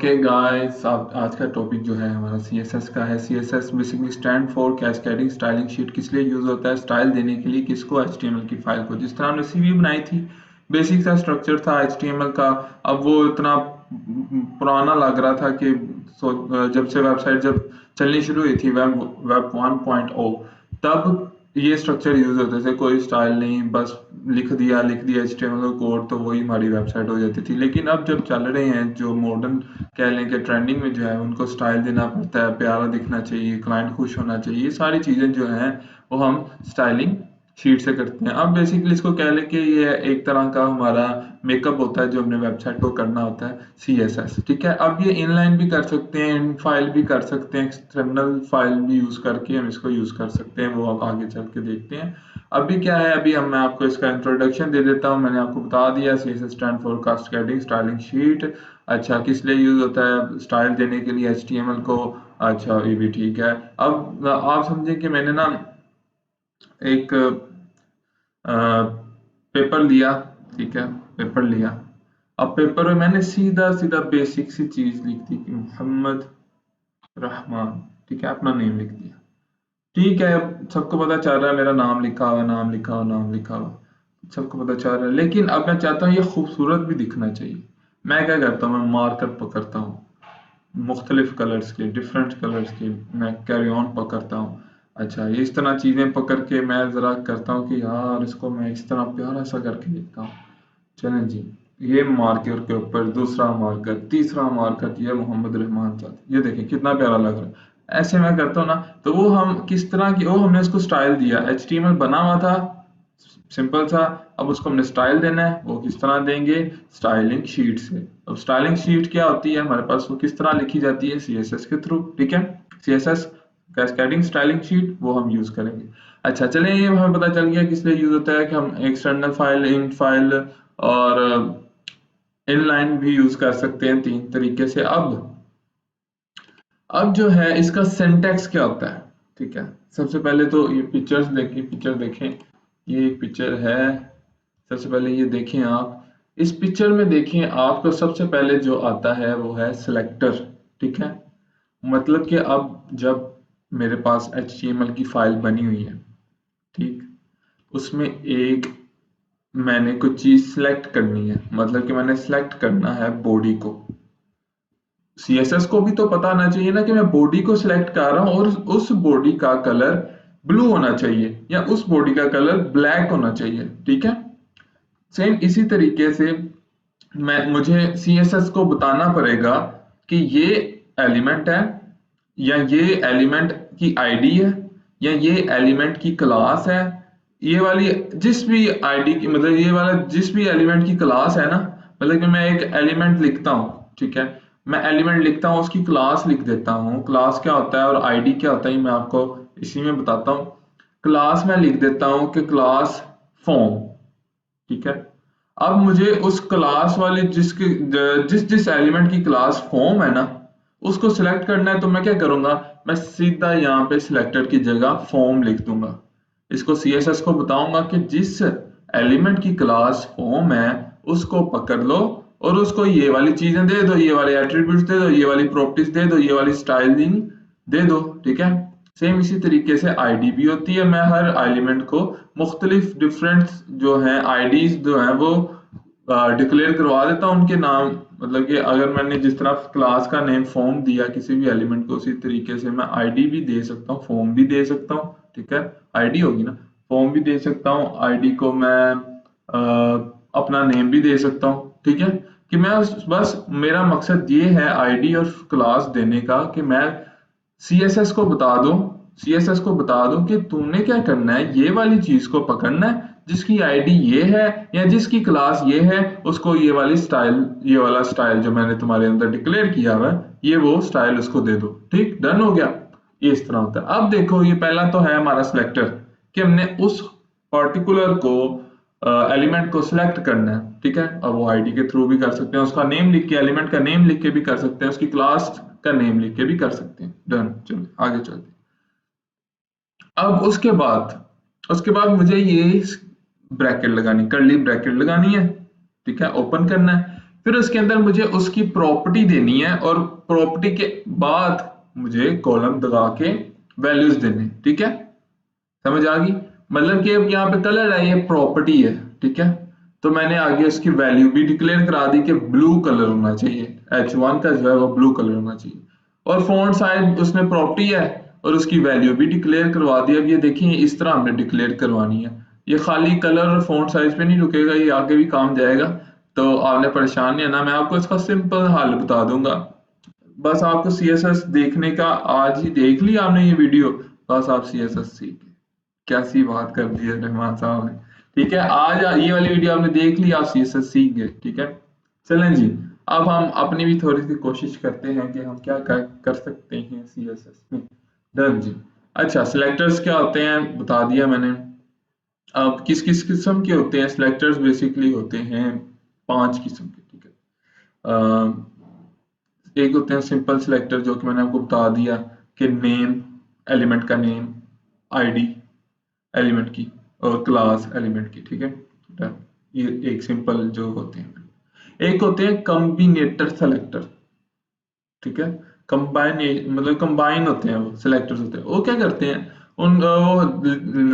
Okay guys, आज का topic जो है हमारा सीएसएस का है। CSS basically stand for cascading styling sheet. किस लिए यूज होता है? स्टाइल देने के लिए। किसको? एचटीएमएल की फाइल को। जिस तरह हमने सीवी बनाई थी, बेसिक सा स्ट्रक्चर था एचटीएमएल का। अब वो इतना पुराना लग रहा था कि जब से वेबसाइट जब चलनी शुरू हुई थी वेब 1.0, तब ये स्ट्रक्चर यूज होते थे। कोई स्टाइल नहीं, बस लिख दिया एचटीएमएल का कोड तो वही हमारी वेबसाइट हो जाती थी। लेकिन अब जब चल रहे हैं जो मॉडर्न कह लें कि ट्रेंडिंग में जो है, उनको स्टाइल देना पड़ता है, प्यारा दिखना चाहिए, क्लाइंट खुश होना चाहिए। ये सारी चीजें जो हैं वो हम स्टाइलिंग शीट से करते हैं। अब बेसिकली इसको कह लें कि ये एक तरह का हमारा मेकअप होता है जो हमने वेबसाइट को करना होता है, सीएसएस। ठीक है। अब ये इनलाइन भी कर सकते हैं, इन फाइल भी कर सकते हैं, एक्सटर्नल फाइल भी यूज करके हम इसको यूज कर सकते हैं। वो अब आगे चल के देखते हैं। अभी क्या है, अभी मैं आपको इसका इंट्रोडक्शन दे देता हूँ। मैंने आपको बता दिया CSS stand for cascading styling sheet. अच्छा, किस लिए यूज होता है? स्टाइल देने के लिए एचटीएमएल को। अच्छा, ये भी ठीक है। अब आप समझें कि मैंने ना एक पेपर लिया। ठीक है, पेपर लिया। अब पेपर में मैंने सीधा सीधा बेसिक सी चीज लिख दी कि मोहम्मद रहमान। ठीक है, अपना नेम लिख दिया। ठीक है, अब सबको पता चल रहा है मेरा नाम लिखा हुआ, नाम लिखा हुआ, नाम लिखा हुआ, सबको पता चल रहा है। लेकिन अब मैं चाहता हूँ ये खूबसूरत भी दिखना चाहिए। मैं क्या करता हूँ, मैं मार्कर पकड़ता हूँ, मुख्तलिफ कलर्स के, डिफरेंट कलर्स के। मैं कैरी ऑन पकड़ता हूँ। अच्छा, ये इस तरह चीजें पकड़ के मैं जरा करता हूँ कि यार इसको मैं इस तरह प्यारा सा करके लिखता हूँ। चलें जी, ये मार्कर के ऊपर दूसरा मार्कर, तीसरा मार्कर, ये मोहम्मद रहमान साहब, ये देखें कितना प्यारा लग रहा है। ऐसे मैं करता हूँ ना, तो वो हम किस तरह की, वो हमने उसको स्टाइल दिया। एचटीएमएल बना हुआ था सिंपल सा। अब उसको हमने स्टाइल देना है। वो किस तरह देंगे? स्टाइलिंग शीट से। अब स्टाइलिंग शीट क्या होती है हमारे पास? वो किस तरह लिखी जाती है? सीएसएस के थ्रू। ठीक है, सीएसएस कैस्केडिंग स्टाइलिंग शीट वो हम यूज करेंगे। अच्छा, चलिए, ये हमें पता चल गया किस लिए यूज होता है कि हम एक्सटर्नल फाइल, इन फाइल और इनलाइन भी यूज कर सकते हैं, तीन तरीके से। अब जो है इसका सिंटैक्स क्या होता है? ठीक है, सबसे पहले तो ये पिक्चर देखें। ये एक पिक्चर है। सबसे पहले ये देखें आप। इस पिक्चर में देखें, आपको सबसे पहले जो आता है वो है सिलेक्टर। ठीक है, मतलब कि अब जब मेरे पास HTML की फाइल बनी हुई है, ठीक, उसमें एक मैंने कुछ चीज सिलेक्ट करनी है। मतलब कि मैंने सिलेक्ट करना है बॉडी को। सीएसएस को भी तो पता होना चाहिए ना कि मैं बॉडी को सिलेक्ट कर रहा हूं और उस बॉडी का कलर ब्लू होना चाहिए या उस बॉडी का कलर ब्लैक होना चाहिए। ठीक है, सेम इसी तरीके से मुझे सीएसएस को बताना पड़ेगा कि ये एलिमेंट है, या ये एलिमेंट की आईडी है, या ये एलिमेंट की क्लास है। ये वाली जिस भी आईडी की, मतलब ये वाला जिस भी एलिमेंट की क्लास है ना, मतलब कि मैं एक एलिमेंट लिखता हूँ। ठीक है, मैं एलिमेंट लिखता हूँ, उसकी क्लास लिख देता हूँ। क्लास क्या होता है और आईडी क्या होता है, ये मैं आपको इसी में बताता हूँ। क्लास में लिख देता हूँ कि क्लास फॉर्म। ठीक है, अब मुझे उस क्लास वाले जिस जिस एलिमेंट की क्लास फॉर्म है ना, उसको सिलेक्ट करना है। तो मैं क्या करूंगा, मैं सीधा यहाँ पे सिलेक्टेड की जगह फॉर्म लिख दूंगा। इसको सीएसएस को बताऊंगा कि जिस एलिमेंट की क्लास फॉर्म है उसको पकड़ लो और उसको ये वाली चीजें दे दो, ये वाले एट्रीब्यूट्स दे दो, ये वाली प्रॉपर्टीज दे दो, ये वाली स्टाइलिंग दे दो। ठीक है, सेम इसी तरीके से आईडी भी होती है। मैं हर एलिमेंट को मुख्तलिफ डिफरेंट जो है आईडीज जो है वो डिक्लेयर करवा देता हूँ, उनके नाम। मतलब कि अगर मैंने जिस तरह क्लास का नेम फॉर्म दिया किसी भी एलिमेंट को, उसी तरीके से मैं आईडी भी दे सकता हूँ, फॉर्म भी दे सकता हूँ। ठीक है, आईडी होगी ना, फॉर्म भी दे सकता हूँ। आईडी को मैं अपना नेम भी दे सकता हूँ। ठीक है, कि मैं बस मेरा मकसद ये है आईडी और क्लास देने का कि मैं सीएसएस को बता दूं, सीएसएस को बता दूं कि तुमने क्या करना है, ये वाली चीज को पकड़ना है, जिसकी आईडी ये है या जिसकी क्लास ये है, उसको ये वाली स्टाइल, ये वाला स्टाइल जो मैंने तुम्हारे अंदर डिक्लेयर किया हुआ है, ये वो स्टाइल उसको दे दो। ठीक, डन हो गया। ये इस तरह होता है। अब देखो, ये पहला तो है हमारा सिलेक्टर कि हमने उस पर्टिकुलर को एलिमेंट को सिलेक्ट करना है। ठीक है, अब वो आईडी के थ्रू भी कर सकते हैं, उसका नेम लिख के, एलिमेंट का नेम लिख के भी कर सकते हैं, उसकी क्लास का नेम लिख के भी कर सकते हैं। डन, चलो आगे चलते हैं। अब उसके बाद मुझे ये ब्रैकेट लगानी, कर्ली ब्रैकेट लगानी है। ठीक है, ओपन करना है। फिर उसके अंदर मुझे उसकी प्रॉपर्टी देनी है और प्रॉपर्टी के बाद मुझे कॉलम लगा के वैल्यूज देने, ठीक है, समझ आ गई। मतलब कि अब यहाँ पे कलर है, ये प्रॉपर्टी है, ठीक है, तो मैंने आगे उसकी वैल्यू भी डिक्लेयर करा दी कि ब्लू कलर होना चाहिए, H1 का जो है वो ब्लू कलर होना चाहिए। और फॉन्ट साइज उसमें प्रॉपर्टी है और उसकी वैल्यू भी डिक्लेयर करवा दी। अब ये देखिए इस तरह हमने डिक्लेयर करवानी है, ये खाली कलर और फॉन्ट साइज पे नहीं रुकेगा, ये आगे भी काम जाएगा। तो आपने परेशान नहीं है ना, मैं आपको इसका सिंपल हल बता दूंगा। बस आपको CSS देखने का, आज ही देख ली आपने ये वीडियो, बस आप CSS सीख गए। कैसी बात कर दी है रहमान साहब ने। ठीक है, आज ये वाली वीडियो आपने देख ली, आप CSS सीख गए, ठीक है। चलें जी, अब हम अपनी भी थोड़ी सी कोशिश करते हैं कि हम क्या कर सकते हैं CSS में। डन जी। अच्छा, सिलेक्टर्स क्या होते हैं बता दिया मैंने। अब किस किस किस्म के होते हैं सिलेक्टर्स, बेसिकली होते हैं 5 किस्म के, ठीक है। एक होते हैं सिंपल सिलेक्टर, जो कि मैंने आपको बता दिया कि नेम, एलिमेंट का नेम, आईडी एलिमेंट की, और क्लास एलिमेंट की, ठीक है। ये एक सिंपल जो होते हैं। एक होते हैं कॉम्बिनेटर सेलेक्टर, ठीक है। कंबाइन, मतलब कंबाइन होते हैं, वो सिलेक्टर्स होते हैं। वो क्या करते हैं, वो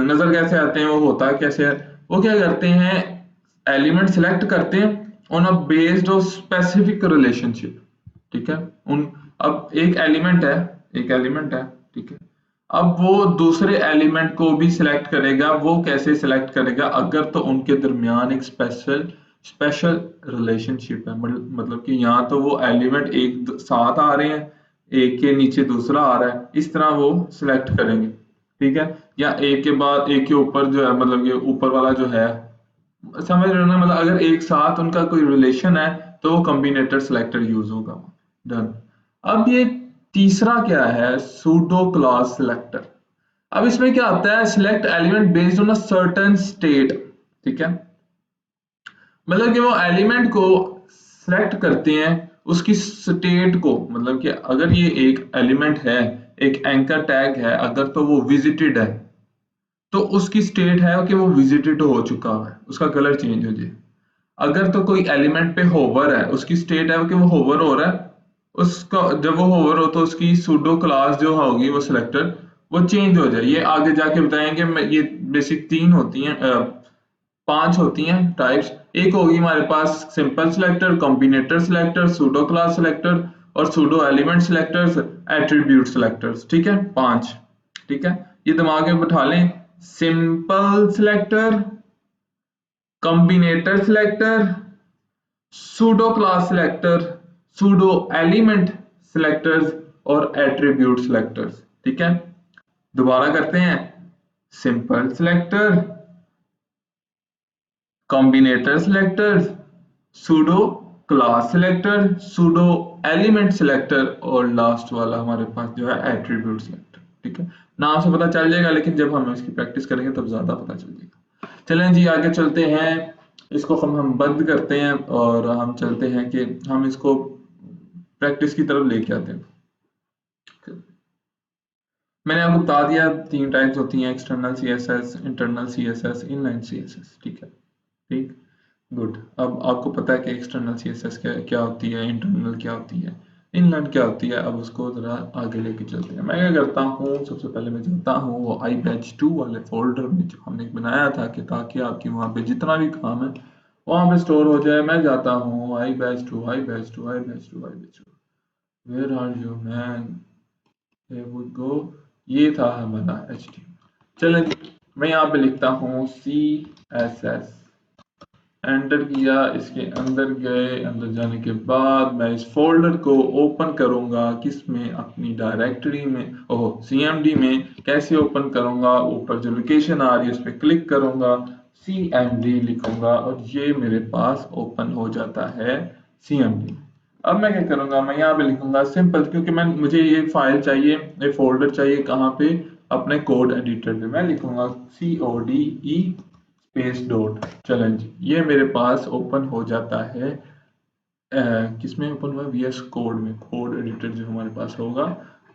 नजर कैसे आते हैं, वो होता कैसे है, वो क्या करते हैं, एलिमेंट सिलेक्ट करते हैं on a based of specific relationship, ठीक है। उन अब एक एलिमेंट है, ठीक है। अब वो दूसरे एलिमेंट को भी सिलेक्ट करेगा। वो कैसे सिलेक्ट करेगा, अगर तो उनके दरमियान एक स्पेशल स्पेशल रिलेशनशिप है, मतलब कि यहाँ तो वो एलिमेंट एक साथ आ रहे हैं, एक के नीचे दूसरा आ रहा है, इस तरह वो सिलेक्ट करेंगे, ठीक है। या एक के बाद एक के ऊपर जो है, मतलब कि ऊपर वाला जो है, समझ रहे हो ना, मतलब अगर एक साथ उनका कोई रिलेशन है तो वो कॉम्बिनेटर सिलेक्टर यूज होगा। डन। अब ये तीसरा क्या है, सूडो क्लास सिलेक्टर। अब इसमें क्या आता है, select element based on a certain state, ठीक है। मतलब कि वो एलिमेंट को सिलेक्ट करते हैं उसकी स्टेट को, मतलब कि अगर ये एक एलिमेंट है, एक एंकर टैग है, अगर तो वो विजिटेड है तो उसकी स्टेट है कि वो विजिटेड हो चुका है, उसका कलर चेंज हो जाए। अगर तो कोई एलिमेंट पे होवर है, उसकी स्टेट है कि वो होवर हो रहा है, उसका जब वो होवर हो तो उसकी सूडो क्लास जो होगी वो सिलेक्टर वो चेंज हो जाए। ये आगे जाके बताएंगे। ये बेसिक 3 होती हैं, 5 होती हैं टाइप्स। एक होगी हमारे पास simple selector, combinator selector, pseudo class selector और pseudo element selectors, attribute selectors, ठीक है, 5, ठीक है। ये दिमाग में बैठा लें, simple selector, combinator selector, pseudo class selector, pseudo element selectors और एट्रीब्यूट सिलेक्टर्स, ठीक है। दोबारा करते हैं, simple selector, combinator selector, pseudo class selector, pseudo element selector और लास्ट वाला हमारे पास जो है एट्रीब्यूट सिलेक्टर, ठीक है। नाम से पता चल जाएगा, लेकिन जब हम इसकी प्रैक्टिस करेंगे तब ज्यादा पता चल जाएगा। चलें जी, आगे चलते हैं। इसको हम बंद करते हैं और हम चलते हैं कि हम इसको प्रैक्टिस की तरफ लेके आते हैं। मैंने आपको बता दिया 3 टाइप्स होती हैं, external CSS, internal CSS, inline CSS, ठीक है। ठीक, गुड। अब आपको पता है कि एक्सटर्नल CSS क्या होती है, इंटरनल क्या होती है, इनलाइन क्या होती है। अब उसको जरा आगे लेके चलते हैं। मैं क्या करता हूँ, सबसे पहले मैं जाता हूँ वो iBatch2 वाले फोल्डर में जो हमने बनाया था, कि ताकि आपकी वहाँ पे जितना भी काम है वहाँ पे स्टोर हो जाए। मैं जाता हूँ iBatch2, iBatch2, iBatch2, iBatch2, where are you man, here we go। ये था हमारा HTML। चलें जी, मैं यहाँ पे लिखता हूँ CSS, एंटर किया, इसके अंदर गए। अंदर जाने के बाद मैं इस फोल्डर को ओपन करूंगा, किसमें, अपनी डायरेक्टरी में, ओह CMD में। कैसे ओपन करूंगा, ऊपर जो लोकेशन आ रही है उस पर क्लिक करूंगा, CMD लिखूंगा और ये मेरे पास ओपन हो जाता है CMD। अब मैं क्या करूंगा, मैं यहाँ पे लिखूंगा सिंपल, क्योंकि मुझे ये फाइल चाहिए, ये फोल्डर चाहिए कहाँ पे, अपने कोड एडिटर पे। मैं लिखूंगा CODE स्पेस डॉट। चलें जी, ये मेरे पास ओपन हो जाता है। किसमें ओपन हुआ, VS कोड में। कोड एडिटर जो हमारे पास होगा,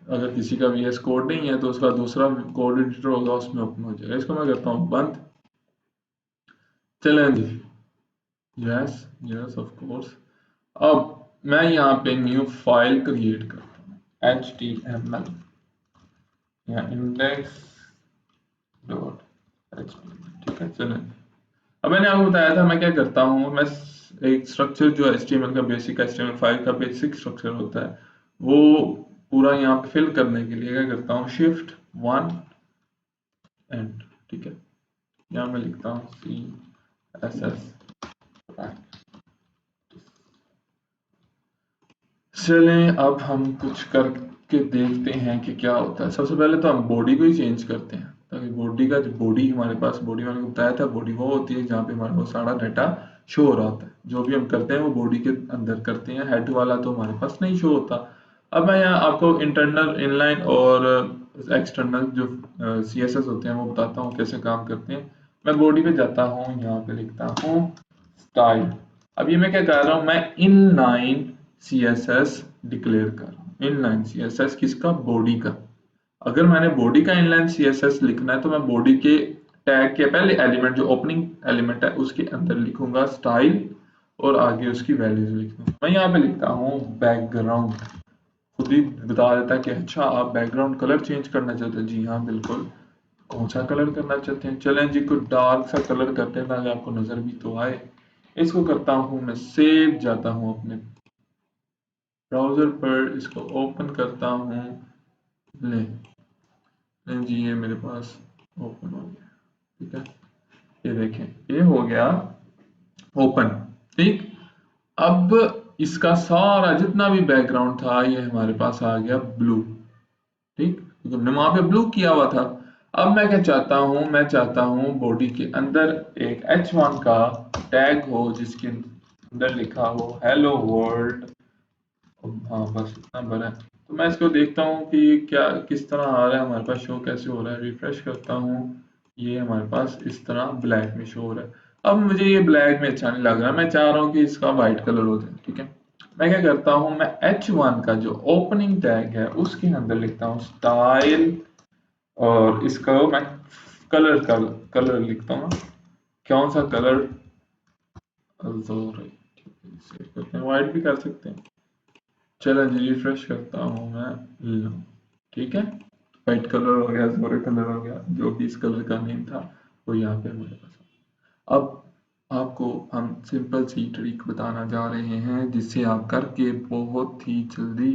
अगर किसी का VS कोड नहीं है तो उसका दूसरा कोड एडिटर होगा, उसमें ओपन हो जाएगा। इसको मैं करता हूँ बंद। चलें जी, यस यस ऑफ कोर्स। अब मैं यहाँ पे न्यू फाइल क्रिएट करता हूँ HTML या इंडेक्स डॉट एच, ठीक है। चलो, अब मैंने आपको बताया था मैं क्या करता हूँ, मैं एक स्ट्रक्चर जो HTML का बेसिक HTML5 का बेसिक स्ट्रक्चर होता है वो पूरा यहाँ पे फिल करने के लिए क्या करता हूँ, Shift 1 एंड, ठीक है। यहाँ मैं लिखता हूँ CSS। चलें अब हम कुछ करके देखते हैं कि क्या होता है। सबसे पहले तो हम बॉडी को ही चेंज करते हैं, ताकि बॉडी का जो बॉडी हमारे पास, बॉडी मैंने बताया था, बॉडी वो होती है जहाँ पे हमारे पास सारा डाटा शो हो रहा होता है। जो भी हम करते हैं वो बॉडी के अंदर करते हैं, हेड वाला तो हमारे पास नहीं शो होता। अब मैं यहाँ आपको इंटरनल, इनलाइन और एक्सटर्नल जो CSS होते हैं वो बताता हूँ कैसे काम करते हैं। मैं बॉडी पे जाता हूँ, यहाँ पे लिखता हूँ स्टाइल। अब ये मैं क्या कर रहा हूँ, मैं इनलाइन CSS डिक्लेयर कर रहा हूँ। इनलाइन CSS किसका, बॉडी का। अगर मैंने बॉडी का इनलाइन CSS लिखना है तो मैं बॉडी के टैग के पहले एलिमेंट, जो ओपनिंग एलिमेंट है उसके अंदर लिखूंगा स्टाइल और आगे उसकी वैल्यूज लिख दूंगा। मैं यहाँ पे लिखता हूँ बैकग्राउंड। खुद ही बता देता है कि अच्छा आप बैकग्राउंड कलर चेंज करना चाहते हैं। जी हाँ बिल्कुल। कौन सा कलर करना चाहते हैं, चलें जी कुछ डार्क सा कलर करते हैं ताकि आपको नजर भी तो आए। इसको करता हूँ मैं सेव, जाता हूँ अपने ब्राउजर पर, इसको ओपन करता हूँ। ले लें जी, ये मेरे पास ओपन हो गया, ठीक है। ये देखें, ये हो गया ओपन, ठीक। अब इसका सारा जितना भी बैकग्राउंड था ये हमारे पास आ गया ब्लू, ठीक, क्योंकि हमने वहां पे ब्लू किया हुआ था। अब मैं क्या चाहता हूं, मैं चाहता हूं बॉडी के अंदर एक H1 का टैग हो जिसके अंदर लिखा हो हेलो वर्ल्ड। हाँ बस इतना बड़ा है। तो मैं इसको देखता हूँ कि ये क्या किस तरह आ रहा है हमारे पास, शो कैसे हो रहा है। रिफ्रेश करता हूँ, ये हमारे पास इस तरह ब्लैक में शो हो रहा है। अब मुझे ये ब्लैक में अच्छा नहीं लग रहा, मैं चाह रहा हूँ कि इसका वाइट कलर हो जाए, ठीक है। मैं क्या करता हूँ, मैं H1 का जो ओपनिंग टैग है उसके अंदर लिखता हूँ स्टाइल और इसका मैं कलर लिखता हूँ, कौन सा कलर, व्हाइट भी कर सकते हैं। चलो जी रिफ्रेश करता हूँ मैं, लो, ठीक है। वाइट कलर हो गया, जोरे कलर हो गया, जो भी इस कलर का नेम था वो यहाँ पे हमारे पास। अब आपको हम सिंपल सी ट्रिक बताना जा रहे हैं जिससे आप करके बहुत ही जल्दी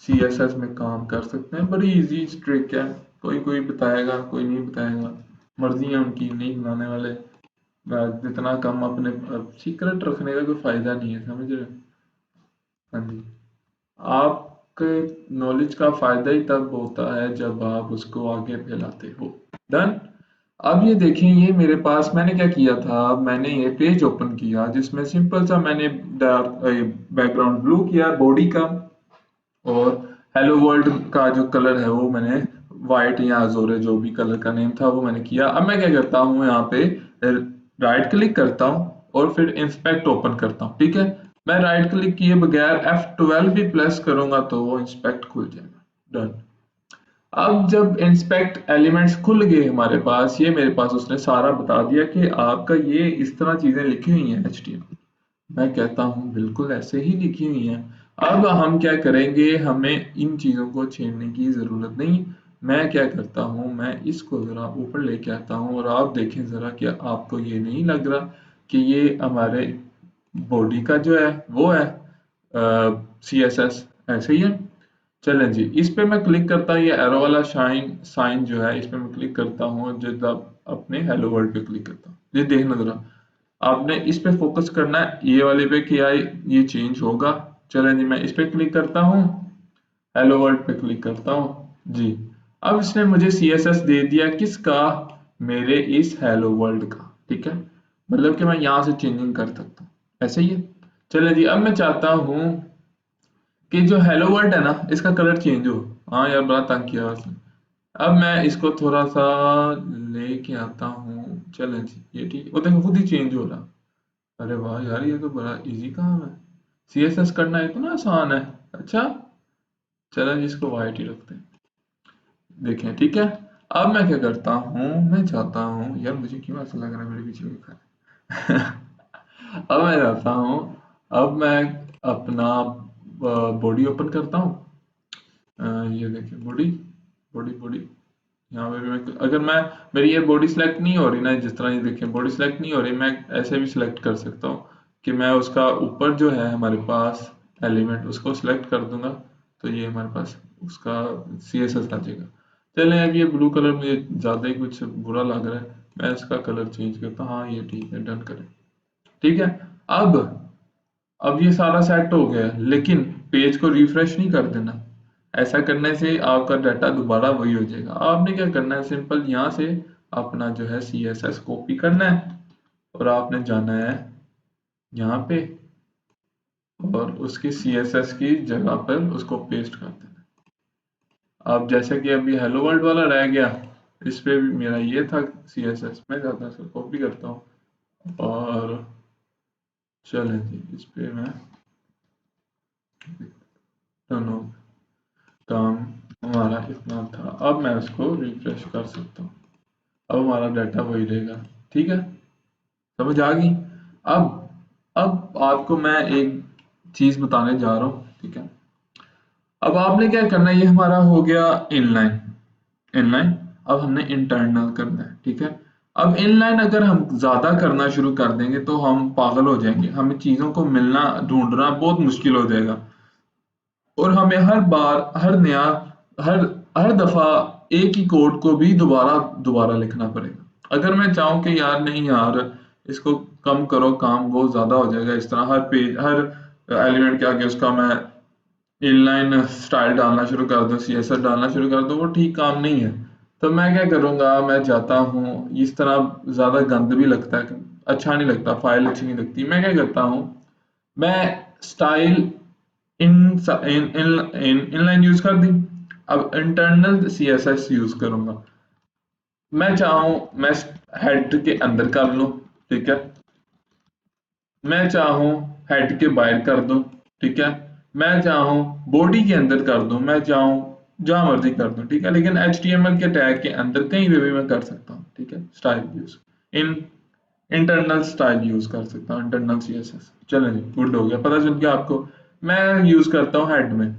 CSS में काम कर सकते हैं। बड़ी इजी ट्रिक है, कोई कोई बताएगा कोई नहीं बताएगा, मर्जी है उनकी, नहीं बनाने वाले। जितना कम अपने सीक्रेट रखने का कोई फायदा नहीं है, समझ रहे हो। हाँ जी, आपके नॉलेज का फायदा ही तब होता है जब आप उसको आगे फैलाते हो। डन। अब ये देखें, ये मेरे पास मैंने क्या किया था, मैंने ये पेज ओपन किया जिसमें सिंपल सा मैंने बैकग्राउंड ब्लू किया बॉडी का, और हेलो वर्ल्ड का जो कलर है वो मैंने व्हाइट या अज़ोरे जो भी कलर का नेम था वो मैंने किया। अब मैं क्या करता हूँ, यहाँ पे राइट क्लिक करता हूँ और फिर इंस्पेक्ट ओपन करता हूँ, ठीक है। मैं राइट क्लिक किए बगैर F12 भी प्रेस करूंगा तो वो इंस्पेक्ट खुल जाएगा। डन। अब जब इंस्पेक्ट एलिमेंट्स खुल गए हमारे पास, ये मेरे पास उसने सारा बता दिया कि आपका ये इस तरह चीजें लिखी हुई हैं HTML। मैं कहता हूँ बिल्कुल ऐसे ही लिखी हुई हैं। अब हम क्या करेंगे, हमें इन चीजों को छेड़ने की जरूरत नहीं। मैं क्या करता हूँ, मैं इसको जरा ऊपर लेके आता हूँ और आप देखें जरा कि आपको ये नहीं लग रहा कि ये हमारे बॉडी का जो है वो है CSS, ऐसे ही है। चलें जी, इस पे मैं क्लिक करता हूँ, ये एरो वाला साइन जो है इस पे मैं क्लिक करता हूँ, जब अपने हेलो वर्ल्ड पे क्लिक करता हूँ, ये देखना जरा, आपने इस पे फोकस करना है, ये वाले पे किया ये चेंज होगा। चलें जी, मैं इस पे क्लिक करता हूँ, हेलो वर्ल्ड पे क्लिक करता हूँ जी। अब इसने मुझे CSS दे दिया किसका, मेरे इस हेलो वर्ल्ड का, ठीक है। मतलब कि मैं यहाँ से चेंजिंग कर सकता हूँ, ऐसे ही है। चलें जी, अब मैं चाहता हूँ कि जो हेलो वर्ल्ड है ना इसका कलर चेंज हो। हाँ यार बड़ा तंग किया उसने। अब मैं इसको थोड़ा सा लेके आता हूँ, चलें जी, ये ठीक, वो देखो खुद ही चेंज हो रहा। अरे वाह यार, ये तो बड़ा इजी काम है, CSS करना इतना आसान है। अच्छा, चलें जी, इसको वाइट ही रखते हैं, देखें, ठीक है। अब मैं क्या करता हूँ, मैं चाहता हूँ, यार मुझे क्यों ऐसा लग रहा है मेरे पीछे कोई खड़ा है। अब मैं जाता हूँ, अब मैं अपना बॉडी ओपन करता हूँ। ये देखिए बॉडी बॉडी बॉडी, यहाँ पे भी मैं अगर मैं मेरी ये बॉडी सेलेक्ट नहीं हो रही ना, जिस तरह ये देखिए बॉडी सेलेक्ट नहीं हो रही, मैं ऐसे भी सिलेक्ट कर सकता हूँ कि मैं उसका ऊपर जो है हमारे पास एलिमेंट उसको सिलेक्ट कर दूंगा, तो ये हमारे पास उसका CSS आ जाएगा। चलें, अब ये ब्लू कलर मुझे ज़्यादा ही कुछ बुरा लग रहा है, मैं इसका कलर चेंज करता हूँ। हाँ ये ठीक है, डन करें। ठीक है, अब अब ये सारा सेट हो गया है, लेकिन पेज को रिफ्रेश नहीं कर देना। ऐसा करने से आपका डाटा दोबारा वही हो जाएगा। आपने क्या करना है, सिंपल यहाँ से अपना जो है CSS कॉपी करना है और आपने जाना है यहाँ पे और उसकी CSS की जगह पर उसको पेस्ट कर देना है। अब जैसे कि अभी हेलो वर्ल्ड वाला रह गया, इस पे भी मेरा ये था CSS, मैं जाता हूँ इसको कॉपी करता हूँ और चलें जी, इस पे मैं दोनों काम हमारा इतना था। अब मैं उसको रिफ्रेश कर सकता हूँ, अब हमारा डाटा वही रहेगा। ठीक है, समझ आ गई। अब आपको मैं एक चीज बताने जा रहा हूँ। ठीक है, अब आपने क्या करना है, ये हमारा हो गया इनलाइन। इनलाइन, अब हमने इंटरनल करना है। ठीक है, अब इनलाइन अगर हम ज्यादा करना शुरू कर देंगे तो हम पागल हो जाएंगे, हमें चीजों को मिलना ढूंढना बहुत मुश्किल हो जाएगा और हमें हर बार हर हर दफा एक ही कोड को भी दोबारा दोबारा लिखना पड़ेगा। अगर मैं चाहूँ कि यार नहीं यार इसको कम करो, काम बहुत ज्यादा हो जाएगा, इस तरह हर पेज हर एलिमेंट के आगे उसका मैं इनलाइन स्टाइल डालना शुरू कर दूं, CSS डालना शुरू कर दूं, वो ठीक काम नहीं है। तो मैं क्या करूंगा, मैं जाता हूँ, इस तरह ज्यादा गंद भी लगता है, अच्छा नहीं लगता, फाइल अच्छी नहीं लगती। मैं क्या करता हूँ, मैं style in in in inline use कर दी। अब इंटरनल CSS यूज करूंगा। मैं चाहूँ मैं हेड के अंदर कर लूं, ठीक है, मैं चाहूँ हेड के बाहर कर दूं, ठीक है, मैं चाहूँ बॉडी के अंदर कर दूं, मैं चाहूँ जहां मर्जी कर दूं, ठीक है, लेकिन HTML के टैग के अंदर कहीं पे भी मैं कर सकता हूँ। ठीक है, style use in internal style use कर सकता हूँ, इंटरनल CSS। चलो जी, गुड हो गया, पता चल गया आपको। मैं यूज करता हूँ हेड में।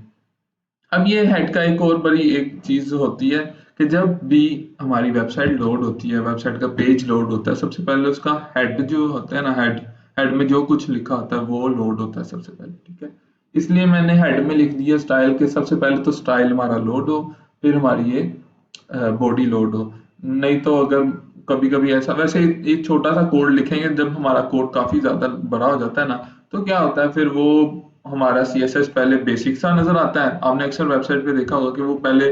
अब ये हेड का एक और बड़ी एक चीज होती है कि जब भी हमारी वेबसाइट लोड होती है, वेबसाइट का पेज लोड होता है, सबसे पहले उसका हेड जो होता है ना, हेड हेड में जो कुछ लिखा होता है वो लोड होता है सबसे पहले। ठीक है, इसलिए मैंने हेड में लिख दिया स्टाइल के सबसे पहले तो स्टाइल हमारा लोड हो, फिर हमारी ये बॉडी लोड हो। नहीं तो अगर कभी कभी ऐसा, वैसे एक छोटा सा कोड लिखेंगे, जब हमारा कोड काफी ज्यादा बड़ा हो जाता है ना, तो क्या होता है फिर वो हमारा CSS पहले बेसिक सा नजर आता है। आपने अक्सर वेबसाइट पे देखा होगा कि वो पहले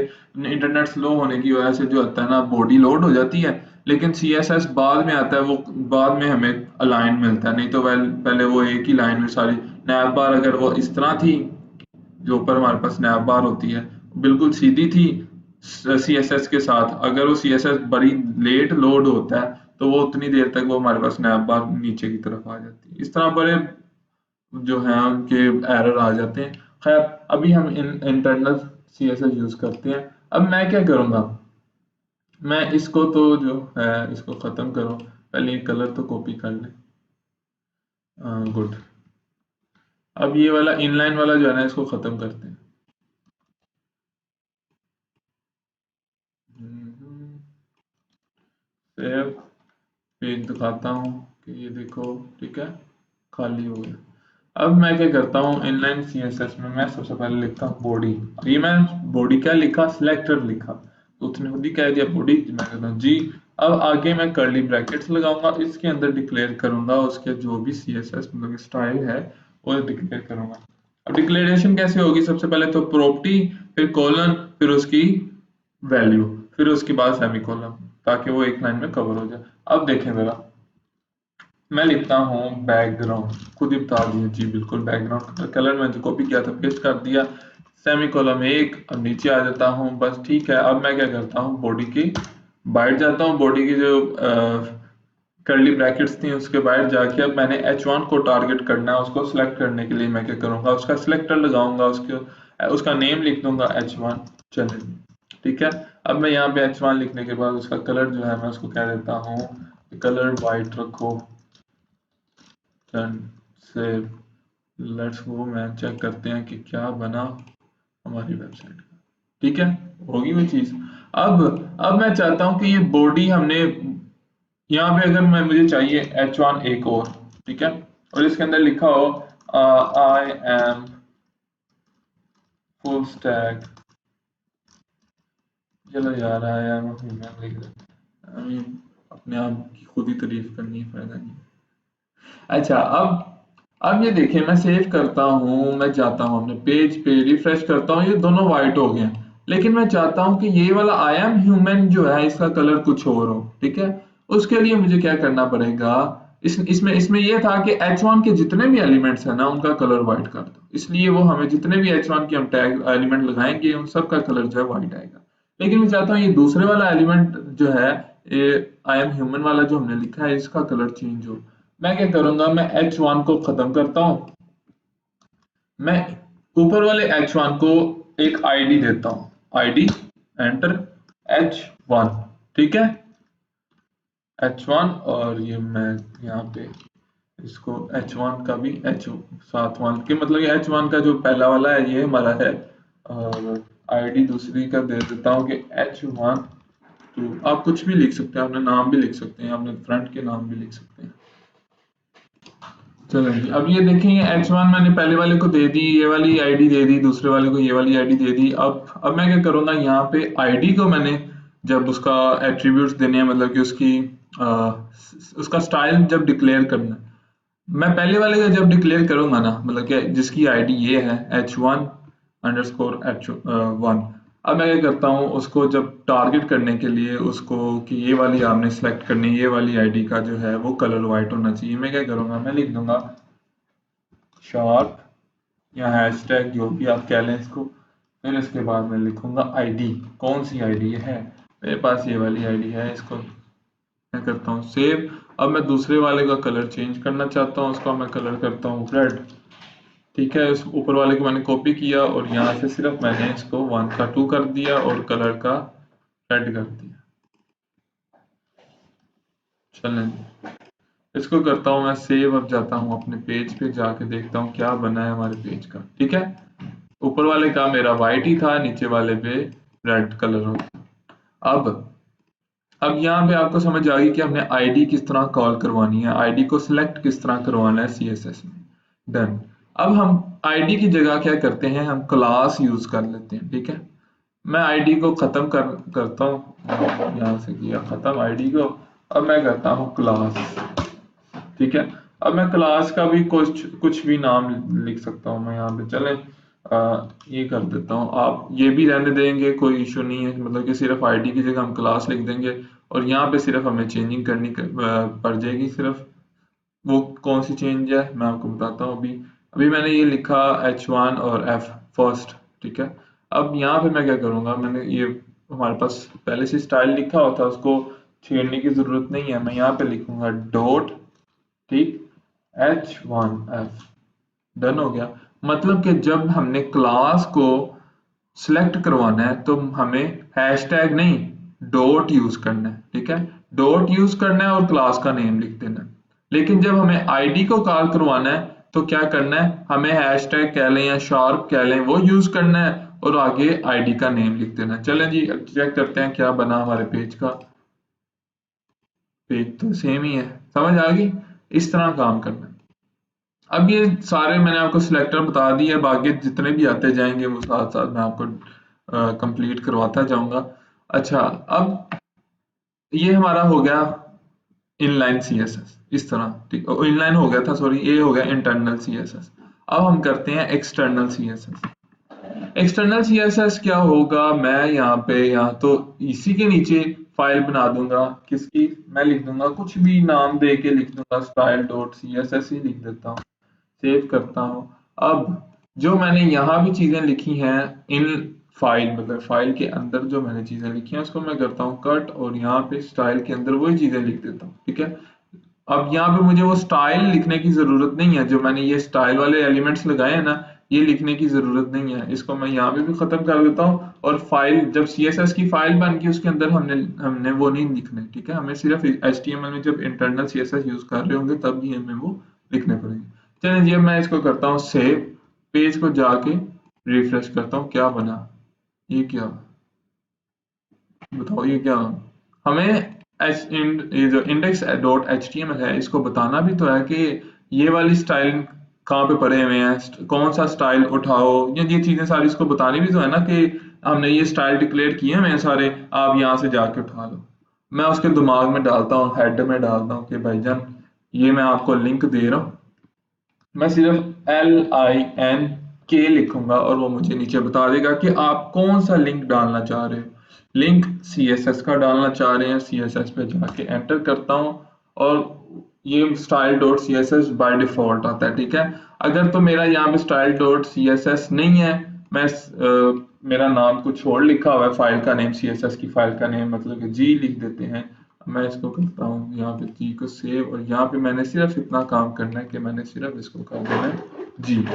इंटरनेट स्लो होने की वजह से जो होता है ना, बॉडी लोड हो जाती है, लेकिन CSS बाद में आता है, वो बाद में हमें अलाइन मिलता है। नहीं तो पहले वो एक ही लाइन में सारी नैव बार अगर वो इस तरह थी, जो ऊपर हमारे पास नैव बार होती है बिल्कुल सीधी थी CSS के साथ, अगर वो CSS बड़ी लेट लोड होता है तो वो उतनी देर तक वो हमारे पास नैव बार नीचे की तरफ आ जाती है। इस तरह बड़े जो हैं उनके एरर आ जाते हैं। खैर, अभी हम इंटरनल CSS यूज करते हैं। अब मैं क्या करूंगा, मैं इसको तो जो है इसको खत्म करो, पहले ये कलर तो कॉपी कर ले। गुड, अब ये वाला इनलाइन वाला जो है ना, इसको खत्म करते हैं। सेव, पेज दिखाता हूँ कि ये देखो, ठीक है, खाली हो गया। अब मैं क्या करता हूँ, इनलाइन CSS में मैं सबसे पहले लिखता हूँ बॉडी। ये मैं बॉडी क्या लिखा, सिलेक्टर लिखा, तो उसने खुद ही कह दिया बॉडी, मैं कहता हूँ जी। अब आगे मैं कर्ली ब्रैकेट्स लगाऊंगा, इसके अंदर डिक्लेयर करूंगा उसके जो भी CSS मतलब स्टाइल है वो डिक्लेयर करूंगा। अब डिक्लेरेशन कैसे होगी, सबसे पहले तो प्रॉपर्टी, फिर कॉलन, फिर उसकी वैल्यू, फिर उसके बाद सेमीकोलन, ताकि वो एक लाइन में कवर हो जाए। अब देखें जरा, मैं लिखता हूँ बैकग्राउंड, खुद ही बता दिया जी, बिल्कुल बैकग्राउंड का कलर मैंने कोई किया था, पेस्ट कर दिया, सेमीकोलन एक। अब नीचे आ जाता हूँ, बस ठीक है। अब मैं क्या करता हूँ, बॉडी की बाहर जाता हूँ, बॉडी की जो कर्ली ब्रैकेट्स थी उसके बाहर जाके अब मैंने H1 को टारगेट करना है। उसको सिलेक्ट करने के लिए मैं क्या करूंगा, उसका सिलेक्टर लगाऊंगा, उसका नेम लिख दूंगा H1। चलिए, ठीक है। अब मैं यहाँ पे H1 लिखने के बाद उसका कलर जो है मैं उसको कह देता हूँ कलर वाइट रखो, सेव, लेट्स गो, मैं चेक करते हैं कि क्या बना हमारी वेबसाइट का। ठीक है, होगी वो चीज। अब मैं चाहता हूं कि ये बॉडी हमने यहाँ पे, अगर मैं मुझे चाहिए H1 एक और, ठीक है, और इसके अंदर लिखा हो आई एम फुल स्टैक, चलो यार आई एम ह्यूमन लिख देते हैं, अपने आप की खुद ही तारीफ करनी है, फायदा नहीं। अच्छा, अब ये देखिए, मैं सेव करता हूँ, मैं जाता हूँ अपने पेज पे, रिफ्रेश करता हूँ, ये दोनों वाइट हो गए हैं। लेकिन मैं चाहता हूँ कि ये वाला आई एम ह्यूमन जो है इसका कलर कुछ और हो। ठीक है, उसके लिए मुझे क्या करना पड़ेगा, इसमें ये था कि H1 के जितने भी एलिमेंट्स है ना उनका कलर व्हाइट कर दो, इसलिए वो हमें जितने भी H1 के हम टैग एलिमेंट लगाएंगे उन सब का कलर जो है व्हाइट आएगा। लेकिन मैं चाहता हूँ ये दूसरे वाला एलिमेंट जो है, ये आई एम ह्यूमन वाला जो हमने लिखा है इसका कलर चेंज हो। मैं क्या करूंगा, मैं H1 को खत्म करता हूं, मैं ऊपर वाले H1 को एक आईडी देता हूं, आईडी एंटर H1। ठीक है, H1, और ये मैं यहाँ पे इसको H1 का भी H साथ वन के, मतलब ये H1 का जो पहला वाला है ये हमारा है, और आईडी दूसरी का दे देता हूँ कि H1। तो आप कुछ भी लिख सकते हैं, अपना नाम भी लिख सकते हैं, अपने फ्रेंड के नाम भी लिख सकते हैं। चलो जी, अब ये देखेंगे H1 मैंने पहले वाले को दे दी, ये वाली आईडी दे दी, दूसरे वाले को ये वाली आईडी दे दी। अब मैं क्या करूंगा, यहाँ पे आईडी को मैंने जब उसका एट्रीब्यूट्स देने हैं, मतलब कि उसका स्टाइल जब डिक्लेयर करना है, मैं पहले वाले का जब डिक्लेयर करूंगा ना, मतलब कि जिसकी आईडी ये है H1_H1, अब मैं क्या करता हूँ, उसको जब टारगेट करने के लिए उसको कि ये वाली आपने सेलेक्ट करनी है, ये वाली आईडी का जो है वो कलर वाइट होना चाहिए, मैं क्या करूंगा, मैं लिख दूंगा शार्प या हैशटैग जो भी आप कह लें इसको, फिर इसके बाद मैं लिखूंगा आईडी, कौन सी आईडी है, मेरे पास ये वाली आईडी है, इसको मैं करता हूँ सेव। अब मैं दूसरे वाले का कलर चेंज करना चाहता हूँ, उसका मैं कलर करता हूँ रेड। ठीक है, इस ऊपर वाले को मैंने कॉपी किया और यहाँ से सिर्फ मैंने इसको 1 का 2 कर दिया और कलर का रेड कर दिया। चलें, इसको करता हूँ मैं सेव। अब जाता हूँ अपने पेज पे, जाके देखता हूँ क्या बना है हमारे पेज का। ठीक है, ऊपर वाले का मेरा वाइट ही था, नीचे वाले पे रेड कलर हो गया। अब यहाँ पे आपको समझ आ गई कि हमने आईडी किस तरह कॉल करवानी है, आईडी को सिलेक्ट किस तरह करवाना है सीएसएस में। डन। अब हम आईडी की जगह क्या करते हैं, हम क्लास यूज कर लेते हैं। ठीक है, मैं आईडी को खत्म करता हूँ, यहाँ से किया खत्म आईडी को। अब मैं करता हूँ क्लास। ठीक है, अब मैं क्लास का भी कुछ भी नाम लिख सकता हूँ, मैं यहाँ पे चले ये कर देता हूँ। आप ये भी रहने देंगे, कोई इशू नहीं है, मतलब कि सिर्फ आईडी की जगह हम क्लास लिख देंगे और यहाँ पे सिर्फ हमें चेंजिंग करनी पड़ जाएगी। सिर्फ वो कौन सी चेंज है मैं आपको बताता हूँ। अभी अभी मैंने ये लिखा H1 और F फर्स्ट। ठीक है, अब यहाँ पे मैं क्या करूँगा, मैंने ये हमारे पास पहले से स्टाइल लिखा होता है, उसको छेड़ने की जरूरत नहीं है। मैं यहाँ पे लिखूंगा डॉट, ठीक, H1F। डन हो गया। मतलब कि जब हमने क्लास को सिलेक्ट करवाना है तो हमें हैशटैग नहीं, डॉट यूज करना है। ठीक है, डॉट यूज करना है और क्लास का नेम लिख देना है। लेकिन जब हमें आईडी को कॉल करवाना है तो क्या करना है, हमें हैशटैग कह लें या शार्प कह लें वो यूज करना है और आगे आईडी का नेम लिख देना है। चलें जी, अब चेक करते हैं क्या बना हमारे पेज का। पेज तो सेम ही है, समझ आ गई, इस तरह काम करना है। अब ये सारे मैंने आपको सिलेक्टर बता दिए, अब आगे जितने भी आते जाएंगे वो साथ साथ मैं आपको कंप्लीट करवाता जाऊंगा। अच्छा, अब ये हमारा हो गया इनलाइन सीएसएस इस तरह। ठीक, इनलाइन हो गया था, सॉरी, ये हो गया इंटरनल सीएसएस। अब हम करते हैं एक्सटर्नल सीएसएस। एक्सटर्नल सीएसएस क्या होगा, मैं यहाँ तो इसी के नीचे फाइल बना दूंगा, किसकी, मैं लिख दूंगा कुछ भी नाम दे के लिख दूंगा, स्टाइल डॉट सीएसएस ही लिख देता हूँ, सेव करता हूँ। अब जो मैंने यहाँ भी चीजें लिखी हैं इन फाइल, मतलब फाइल के अंदर जो मैंने चीजें लिखी हैं उसको मैं करता हूँ कट और यहाँ पे स्टाइल के अंदर वही चीजें लिख देता हूँ। ठीक है, अब यहाँ पे मुझे वो स्टाइल लिखने की जरूरत नहीं है, जो मैंने ये स्टाइल वाले एलिमेंट्स लगाए हैं ना, ये लिखने की जरूरत नहीं है, इसको मैं यहाँ पे भी खत्म कर देता हूँ। और फाइल जब सीएसएस की फाइल बन गई उसके अंदर हमने हमने वो नहीं लिखने। ठीक है, हमें सिर्फ एचटीएमएल में जब इंटरनल सीएसएस यूज कर रहे होंगे तब ही हमें वो लिखने पड़ेंगे। चलिए जी, अब मैं इसको करता हूँ सेव, पेज को जाके रिफ्रेश करता हूँ, क्या बना, ये क्या, बताओ ये क्या। हमें ये जो index dot H T M L है, इसको बताना भी तो है कि ये वाली स्टाइल कहाँ पे पड़े हुए हैं, कौन सा स्टाइल उठाओ, ये चीजें सारी इसको बतानी भी तो है ना कि हमने ये स्टाइल डिक्लेयर किए हुए हैं सारे, आप यहाँ से जाके उठा लो। मैं उसके दिमाग में डालता हूँ, हेड में डालता हूँ कि भाईजान ये मैं आपको लिंक दे रहा हूँ, मैं सिर्फ LINK लिखूंगा और वो मुझे नीचे बता देगा कि आप कौन सा लिंक डालना चाह रहे हो। लिंक CSS का डालना चाह रहे हैं, CSS पे जाके एंटर करता हूँ और ये style dot C S S by default आता है, ठीक है। अगर तो मेरा यहाँ पे style dot C S S नहीं है, मैं मेरा नाम कुछ और लिखा हुआ है, फाइल का नेम, CSS की फाइल का नेम मतलब कि जी लिख देते हैं। मैं इसको करता हूँ यहाँ पे जी को सेव, और यहाँ पे मैंने सिर्फ इतना काम करना है कि मैंने सिर्फ इसको कर देना है जी।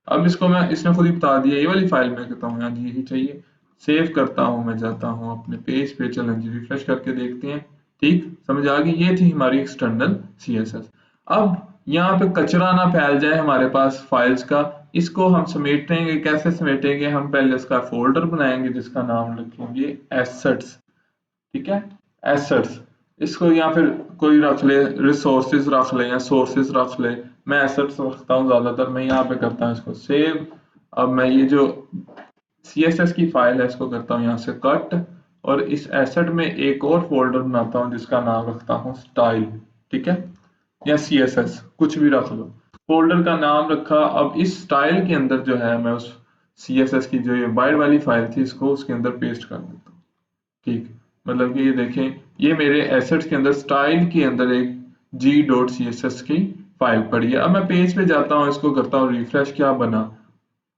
अब इसको मैं, इसने खुद ही बता दिया ये वाली फाइल, में कहता हूँ यहाँ जी यही चाहिए, सेव करता हूँ, मैं जाता हूँ अपने पेज पे, चलें जी रिफ्रेश करके देखते हैं। ठीक, समझ आ गई, ये थी हमारी एक्सटर्नल CSS। अब यहाँ पे कचरा ना फैल जाए हमारे पास फाइल्स का, इसको हम समेटेंगे, कैसे समेटेंगे, हम पहले इसका फोल्डर बनाएंगे जिसका नाम रखेंगे एसेट्स, ठीक है, एसेट्स। इसको या फिर कोई रख ले, रिसोर्सेज रख ले या सोर्सेज रख ले, मैं एसेट्स रखता हूँ ज्यादातर, मैं यहाँ पे करता हूँ इसको सेव। अब मैं ये जो CSS की फाइल है इसको करता हूँ यहाँ से कट, और इस एसेट में एक और फोल्डर बनाता हूँ जिसका नाम रखता हूँ स्टाइल, ठीक है, या CSS कुछ भी रख लो, फोल्डर का नाम रखा। अब इस स्टाइल के अंदर जो है मैं उस CSS की जो ये बाइट वाली फाइल थी इसको उसके अंदर पेस्ट कर देता हूँ। ठीक, मतलब कि ये देखें, ये मेरे एसेट्स के अंदर स्टाइल के अंदर एक g.css की फाइल पड़ी है। अब मैं पेज पे जाता हूँ, इसको करता हूँ रिफ्रेश, क्या बना,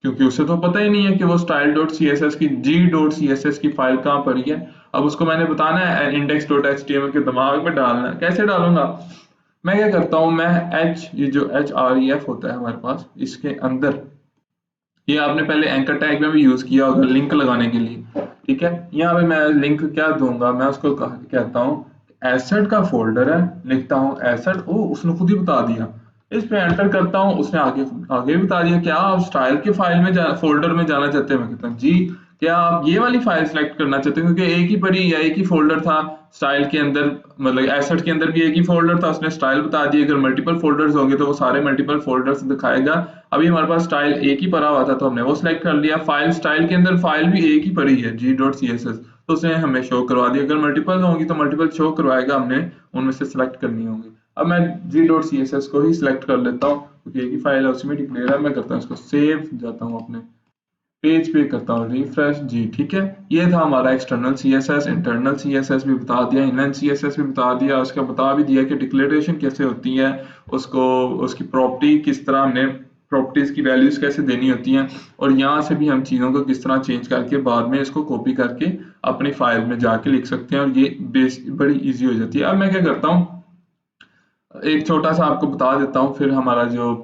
क्योंकि उसे तो पता ही नहीं है कि वो style.css की g.css की फाइल कहाँ पड़ी है। अब उसको मैंने बताना है index.html के दिमाग में डालना है, कैसे डालूंगा, मैं क्या करता हूँ, मैं ये जो href होता है हमारे पास, इसके अंदर, ये आपने पहले एंकर टैग में भी यूज किया होगा लिंक लगाने के लिए, ठीक है। यहाँ पे मैं लिंक क्या दूंगा, मैं उसको कहता हूँ एसेट का फोल्डर है, लिखता हूँ एसेट, ओ उसने खुद ही बता दिया, इस पे एंटर करता हूँ, उसने आगे आगे बता दिया क्या आप स्टाइल के फाइल में फोल्डर में जाना चाहते हैं, मैं कहता हूँ जी, क्या आप ये वाली फाइल सेलेक्ट करना चाहते हैं, क्योंकि एक ही पड़ी या एक ही फोल्डर था स्टाइल के अंदर, मतलब एसेट के अंदर भी एक ही फोल्डर था, उसने स्टाइल बता दिया, अगर मल्टीपल फोल्डर्स होंगे तो वो सारे मल्टीपल फोल्डर्स दिखाएगा। अभी हमारे पास स्टाइल एक ही पड़ा हुआ था तो हमने वो सिलेक्ट कर लिया, फाइल स्टाइल के अंदर फाइल भी एक ही पड़ी है g.css, तो उसने हमें शो करवा दिया, अगर मल्टीपल होंगी तो मल्टीपल शो करवाएगा, हमने उनमें से सिलेक्ट करनी होंगी। अब मैं g.css को ही सिलेक्ट कर लेता हूँ क्योंकि एक ही फाइल है उसी में डिक्लेयर है, मैं करता हूँ इसको सेव, जाता हूँ अपने पेज पे, करता हूँ रिफ्रेश जी, ठीक है। ये था हमारा एक्सटर्नल CSS, इंटरनल CSS भी बता दिया, इनलाइन CSS भी बता दिया, उसका बता भी दिया कि डिक्लेरेशन कैसे होती है, उसको उसकी प्रॉपर्टी किस तरह हमने प्रॉपर्टीज की वैल्यूज कैसे देनी होती हैं, और यहाँ से भी हम चीज़ों को किस तरह चेंज करके बाद में इसको कॉपी करके अपनी फाइल में जाके लिख सकते हैं, और ये बेस बड़ी इजी हो जाती है। अब मैं क्या करता हूँ, एक छोटा सा आपको बता देता हूँ, फिर हमारा जो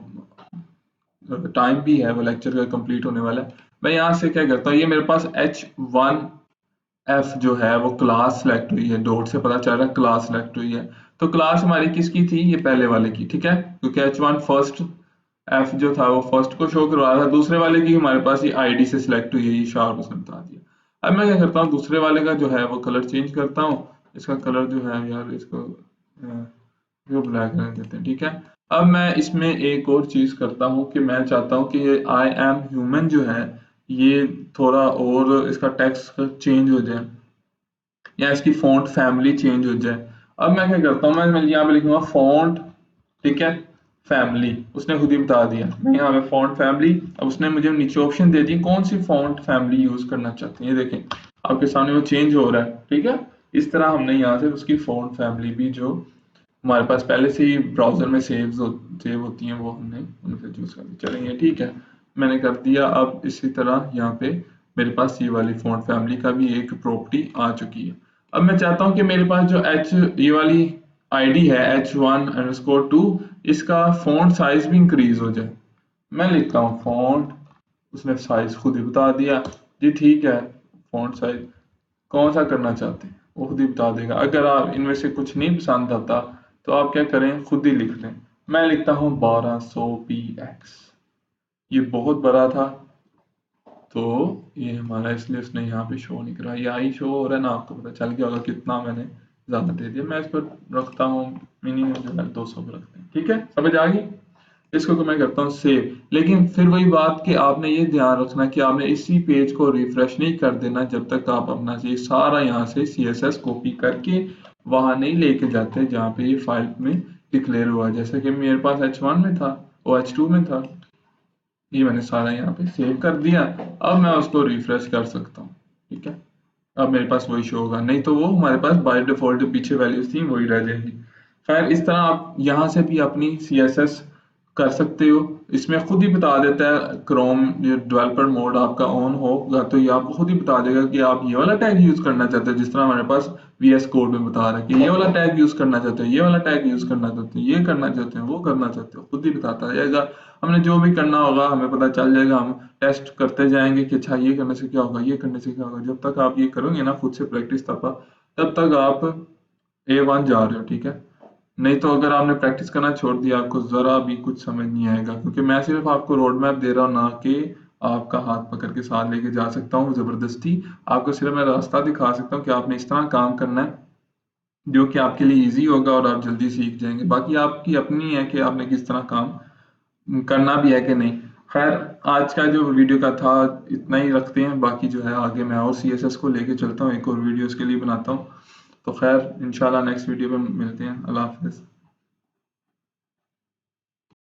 टाइम भी है वो लेक्चर का कंप्लीट होने वाला है। मैं यहाँ से क्या करता हूँ, ये मेरे पास H1F जो है वो क्लास सेलेक्ट हुई है, डॉट से पता चल रहा है क्लास सेलेक्ट हुई है, तो क्लास हमारी किसकी थी, ये पहले वाले की, ठीक है, क्योंकि H1 फर्स्ट, F जो था वो फर्स्ट को शो करवा रहा था, दूसरे वाले की हमारे पास ये ID से सिलेक्ट हुई है, ये शार्प उसने बता दिया। अब मैं क्या करता हूँ, दूसरे वाले का जो है वो कलर चेंज करता हूँ, इसका कलर जो है यार, इसको जो ब्लैक रहने देते हैं, ठीक है। अब मैं इसमें एक और चीज करता हूँ कि मैं चाहता हूँ कि ये आई एम ह्यूमन जो है ये थोड़ा और इसका टेक्स्ट चेंज हो जाए, या इसकी फॉन्ट फैमिली चेंज हो जाए। अब मैं क्या करता हूँ, मैं यहाँ पे लिखूंगा फॉन्ट, ठीक है, फैमिली, उसने खुद ही बता दिया, मैं यहाँ पे फॉन्ट फैमिली, अब उसने मुझे नीचे ऑप्शन दे दी कौन सी फॉन्ट फैमिली यूज करना चाहते हैं, ये देखें आपके सामने वो चेंज हो रहा है, ठीक है। इस तरह हमने यहाँ से उसकी फॉन्ट फैमिली भी जो हमारे पास पहले से ही ब्राउजर में सेव होती हैं वो हमने उनसे चूज कर दी, चलेंगे, ठीक है, मैंने कर दिया। अब इसी तरह यहाँ पे मेरे पास ये वाली फॉन्ट फैमिली का भी एक प्रॉपर्टी आ चुकी है। अब मैं चाहता हूँ कि मेरे पास जो ये वाली आईडी है H1_2, इसका फॉन्ट साइज भी इंक्रीज हो जाए, मैं लिखता हूँ फॉन्ट, उसने साइज खुद ही बता दिया जी, ठीक है, फॉन्ट साइज कौन सा करना चाहते हैं वो खुद ही बता देगा। अगर आप इनमें से कुछ नहीं पसंद आता तो आप क्या करें, खुद ही लिख लें, मैं लिखता हूँ 1200px, ये बहुत बड़ा था तो ये हमारा, इसलिए उसने यहाँ पे शो नहीं करा। या ही शो हो रहा है ना, आपको पता चल गया होगा कितना मैंने ज्यादा दे दिया। मैं इस पर रखता हूँ मिनिमम जो है 200 पर रखते हैं, ठीक है, समझ आ गई। इसको मैं करता हूँ सेव। लेकिन फिर वही बात कि आपने ये ध्यान रखना कि आपने इसी पेज को रिफ्रेश नहीं कर देना जब तक आप अपना ये सारा यहाँ से CSS कॉपी करके वहां नहीं लेके जाते जहाँ पे ये फाइल में डिक्लेयर हुआ। जैसे कि मेरे पास H1 में था, वो H2 में था, ये मैंने सारा यहाँ पे सेव कर दिया। अब मैं उसको रिफ्रेश कर सकता हूँ, ठीक है। अब मेरे पास वही शो होगा, नहीं तो वो हमारे पास बाय डिफॉल्ट जो पीछे वैल्यूज थी वही रह जाएंगी। खैर, इस तरह आप यहाँ से भी अपनी CSS कर सकते हो। इसमें खुद ही बता देता है क्रोम, ये डेवलपर मोड आपका ऑन होगा तो ये आपको खुद ही बता देगा कि आप ये वाला टैग यूज करना चाहते हो। जिस तरह हमारे पास VS कोड में बता रहा है कि ये वाला टैग यूज करना चाहते हो, ये वाला टैग यूज करना चाहते हो, ये करना चाहते हो, वो करना चाहते हो, खुद ही बताता जाएगा। हमने जो भी करना होगा हमें पता चल जाएगा, हम टेस्ट करते जाएंगे कि अच्छा ये करने से क्या होगा, ये करने से क्या होगा। जब तक आप ये करोगे ना खुद से प्रैक्टिस, तब तक आप A1 जा रहे हो, ठीक है। नहीं तो अगर आपने प्रैक्टिस करना छोड़ दिया, आपको जरा भी कुछ समझ नहीं आएगा, क्योंकि मैं सिर्फ आपको रोड मैप दे रहा हूँ, ना कि आपका हाथ पकड़ के साथ लेके जा सकता हूँ जबरदस्ती। आपको सिर्फ मैं रास्ता दिखा सकता हूँ कि आपने इस तरह काम करना है जो कि आपके लिए इजी होगा और आप जल्दी सीख जाएंगे। बाकी आपकी अपनी है कि आपने किस तरह काम करना भी है कि नहीं। खैर, आज का जो वीडियो का था इतना ही रखते हैं। बाकी जो है आगे मैं और CSS को लेके चलता हूँ, एक और वीडियो उसके लिए बनाता हूँ। तो खैर, इंशाल्लाह नेक्स्ट वीडियो में मिलते हैं। अल्लाह हाफिज़।